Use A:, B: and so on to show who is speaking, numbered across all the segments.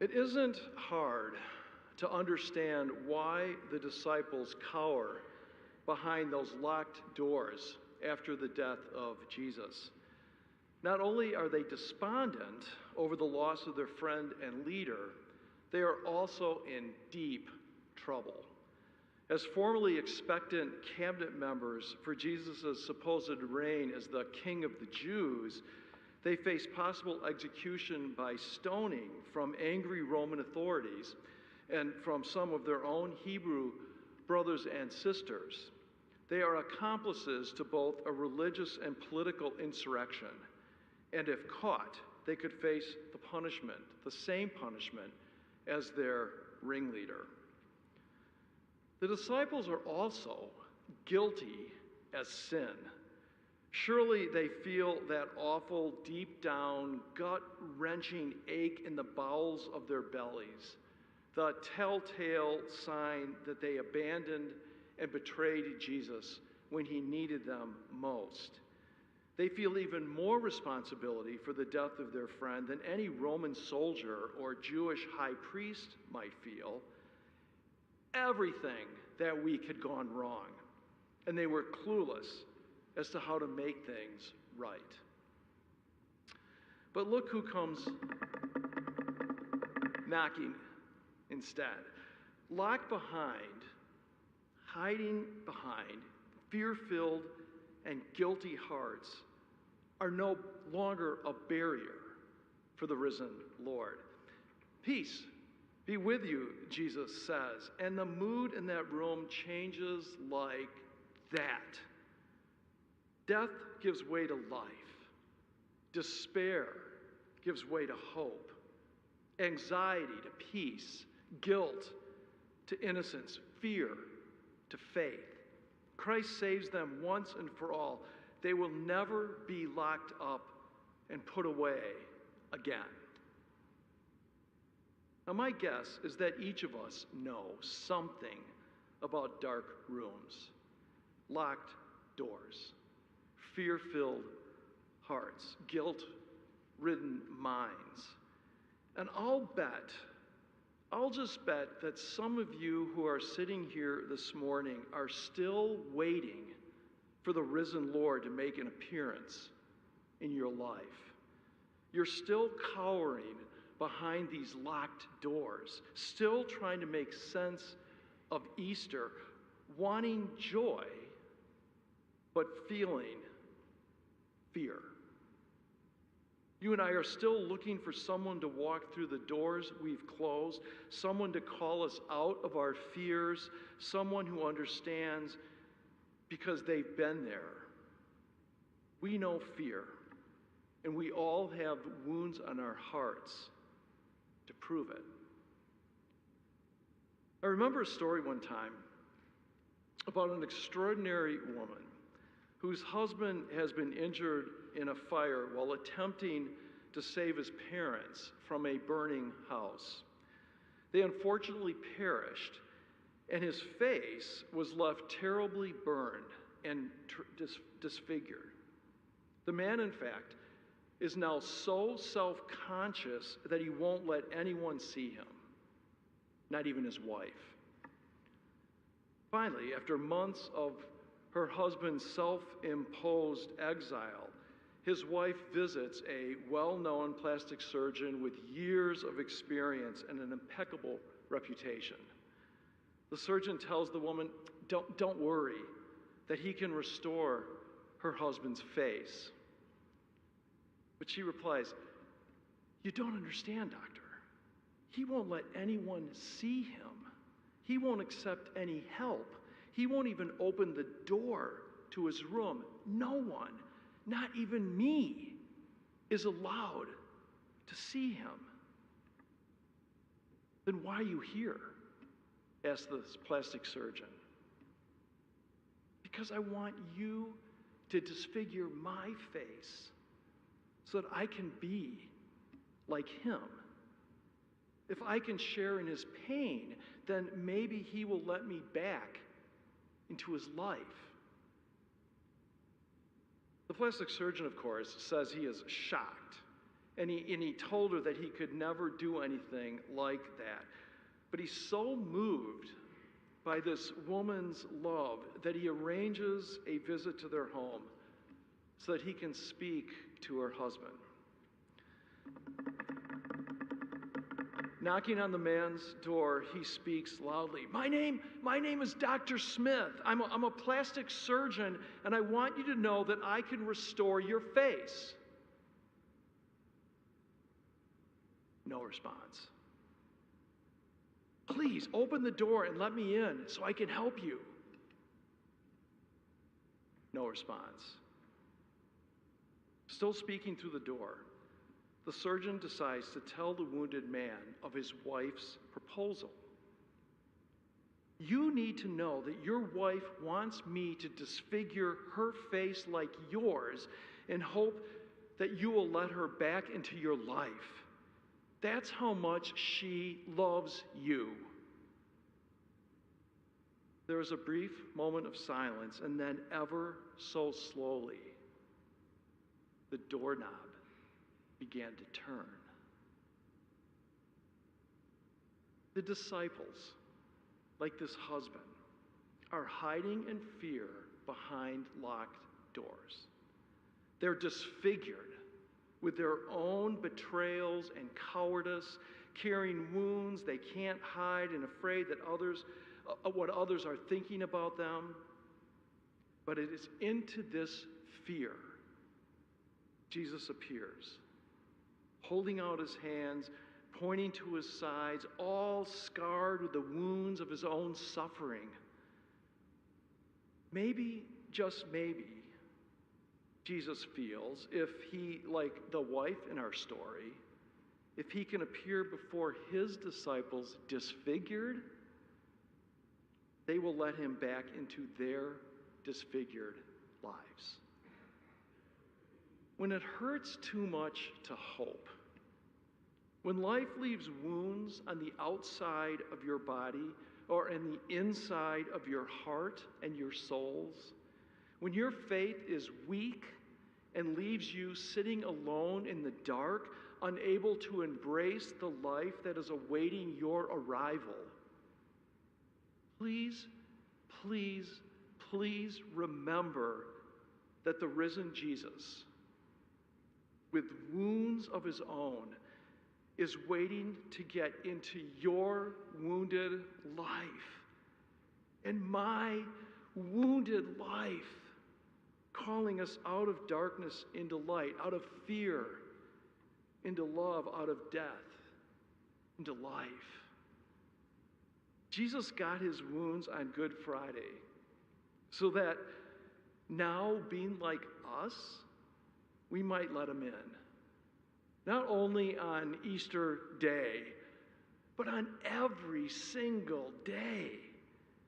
A: It isn't hard to understand why the disciples cower behind those locked doors after the death of Jesus. Not only are they despondent over the loss of their friend and leader, they are also in deep trouble. As formerly expectant cabinet members for Jesus' supposed reign as the King of the Jews, they face possible execution by stoning from angry Roman authorities and from some of their own Hebrew brothers and sisters. They are accomplices to both a religious and political insurrection, and if caught, they could face the same punishment as their ringleader. The disciples are also guilty as sin. Surely they feel that awful, deep down, gut-wrenching ache in the bowels of their bellies, the telltale sign that they abandoned and betrayed Jesus when he needed them most. They feel even more responsibility for the death of their friend than any Roman soldier or Jewish high priest might feel. Everything that week had gone wrong, and they were clueless as to how to make things right. But look who comes knocking instead. Locked behind, hiding behind, fear-filled and guilty hearts are no longer a barrier for the risen Lord. Peace be with you, Jesus says, and the mood in that room changes like that. Death gives way to life. Despair gives way to hope. Anxiety to peace. Guilt to innocence. Fear to faith. Christ saves them once and for all. They will never be locked up and put away again. Now, my guess is that each of us know something about dark rooms, locked doors, fear-filled hearts, guilt-ridden minds. And I'll just bet that some of you who are sitting here this morning are still waiting for the risen Lord to make an appearance in your life. You're still cowering behind these locked doors, still trying to make sense of Easter, wanting joy, but feeling fear. You and I are still looking for someone to walk through the doors we've closed, someone to call us out of our fears, someone who understands because they've been there. We know fear, and we all have wounds on our hearts to prove it. I remember a story one time about an extraordinary woman whose husband has been injured in a fire while attempting to save his parents from a burning house. They unfortunately perished, and his face was left terribly burned and disfigured. The man, in fact, is now so self-conscious that he won't let anyone see him, not even his wife. Finally, after months of her husband's self-imposed exile, his wife visits a well-known plastic surgeon with years of experience and an impeccable reputation. The surgeon tells the woman, don't worry, that he can restore her husband's face. But she replies, "You don't understand, doctor. He won't let anyone see him. He won't accept any help. He won't even open the door to his room. No one, not even me, is allowed to see him." "Then why are you here?" asked this plastic surgeon. "Because I want you to disfigure my face so that I can be like him. If I can share in his pain, then maybe he will let me back into his life." The plastic surgeon, of course, says he is shocked And he told her that he could never do anything like that. But he's so moved by this woman's love that he arranges a visit to their home so that he can speak to her husband. Knocking on the man's door, he speaks loudly. My name is Dr. Smith. I'm a plastic surgeon, and I want you to know that I can restore your face. No response. Please open the door and let me in so I can help you. No response. Still speaking through the door, the surgeon decides to tell the wounded man of his wife's proposal. You need to know that your wife wants me to disfigure her face like yours and hope that you will let her back into your life. That's how much she loves you. There was a brief moment of silence, and then ever so slowly, the doorknob began to turn. The disciples, like this husband, are hiding in fear behind locked doors. They're disfigured with their own betrayals and cowardice, carrying wounds they can't hide and afraid that what others are thinking about them. But it is into this fear Jesus appears, holding out his hands, pointing to his sides, all scarred with the wounds of his own suffering. Maybe, just maybe, Jesus feels if he, like the wife in our story, if he can appear before his disciples disfigured, they will let him back into their disfigured lives. When it hurts too much to hope, when life leaves wounds on the outside of your body or in the inside of your heart and your souls, when your faith is weak and leaves you sitting alone in the dark, unable to embrace the life that is awaiting your arrival, please, please, please remember that the risen Jesus, with wounds of his own, is waiting to get into your wounded life and my wounded life, calling us out of darkness into light, out of fear into love, out of death into life. Jesus got his wounds on Good Friday so that now, being like us, we might let him in. Not only on Easter Day, but on every single day.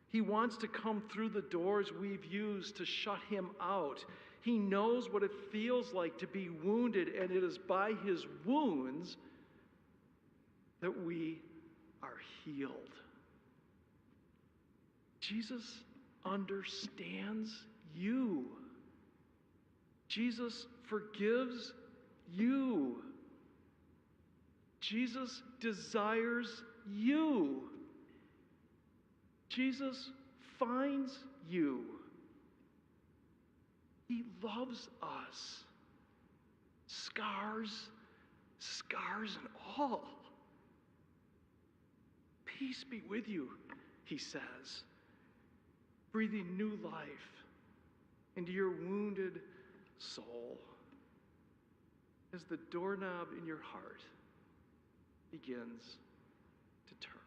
A: He wants to come through the doors we've used to shut him out. He knows what it feels like to be wounded, and it is by his wounds that we are healed. Jesus understands you. Jesus forgives you. Jesus desires you. Jesus finds you. He loves us. Scars and all. Peace be with you, he says, breathing new life into your wounded soul as the doorknob in your heart begins to turn.